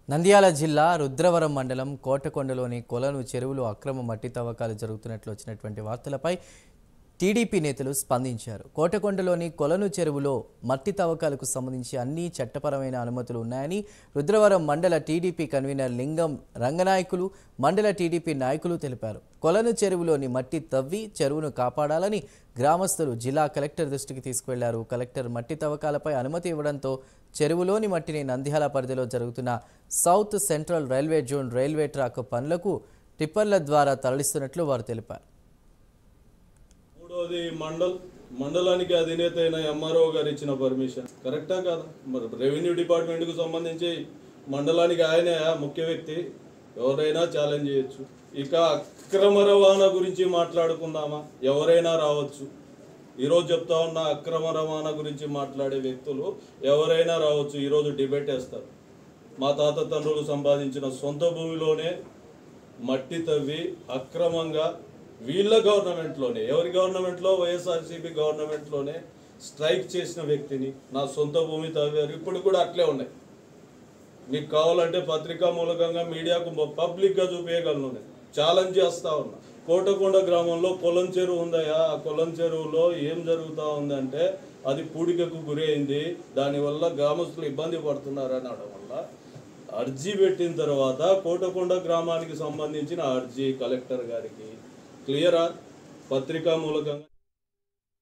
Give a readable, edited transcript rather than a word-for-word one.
నంద్యాల జిల్లా రుద్రవరం మండలం కోటకొండలోని కొలను చెరువులో అక్రమ మట్టి తవ్వకాలు జరుగుతున్నట్లు వచ్చినటువంటి వార్తలపై టీడీపీ నేతలు స్పందించారు. కోటకొండలోని కొలను చెరువులో మట్టి తవ్వకాలకు సంబంధించి అన్ని చట్టపరమైన అనుమతులు ఉన్నాయని రుద్రవరం మండల టీడీపీ కన్వీనర్ లింగం రంగనాయకులు, మండల టీడీపీ నాయకులు తెలిపారు. కొలను చెరువులోని మట్టి తవ్వి చెరువును కాపాడాలని గ్రామస్తులు జిల్లా కలెక్టర్ దృష్టికి తీసుకువెళ్లారు. కలెక్టర్ మట్టి తవ్వకాలపై అనుమతి ఇవ్వడంతో చెరువులోని మట్టిని నంద్యాల పరిధిలో జరుగుతున్న south central railway zone railway track పనులకు టిప్పర్ల ద్వారా తరలిస్తున్నట్లు వారు తెలిపారు. మూడోది మండలానికి అధినేత అయిన ఎంఆర్ఓ గారు ఇచ్చిన పర్మిషన్ కరెక్టా కాదా? మరి రెవెన్యూ డిపార్ట్మెంట్కు సంబంధించి మండలానికి ఆయనే ముఖ్య వ్యక్తి, ఎవరైనా ఛాలెంజ్ చేయొచ్చు. ఇక అక్రమ రవాణా గురించి మాట్లాడుకుందామా? ఎవరైనా రావచ్చు. ఈరోజు చెప్తా ఉన్న అక్రమ రవాణా గురించి మాట్లాడే వ్యక్తులు ఎవరైనా రావచ్చు. ఈరోజు డిబేట్ వేస్తారు. మా తాత తండ్రులు సంపాదించిన సొంత భూమిలోనే మట్టి తవ్వి అక్రమంగా వీళ్ళ గవర్నమెంట్లోనే, ఎవరి గవర్నమెంట్లో, వైఎస్ఆర్సీపీ గవర్నమెంట్లోనే స్ట్రైక్ చేసిన వ్యక్తిని నా సొంత భూమి తవ్వారు. ఇప్పుడు కూడా అట్లే ఉన్నాయి. మీకు కావాలంటే పత్రికా మూలకంగా మీడియాకు పబ్లిక్గా చూపించగలను. నేను ఛాలెంజ్ చేస్తూ ఉన్నా. కోటకొండ గ్రామంలో కొలం చెరువు ఉందయా. ఆ కొలం చెరువులో ఏం జరుగుతూ ఉందంటే అది పూడికకు గురైంది. దానివల్ల గ్రామస్తులు ఇబ్బంది పడుతున్నారు అనడం వల్ల అర్జీ పెట్టిన తర్వాత కోటకొండ గ్రామానికి సంబంధించిన అర్జీ కలెక్టర్ గారికి క్లియరా పత్రికా మూలకంగా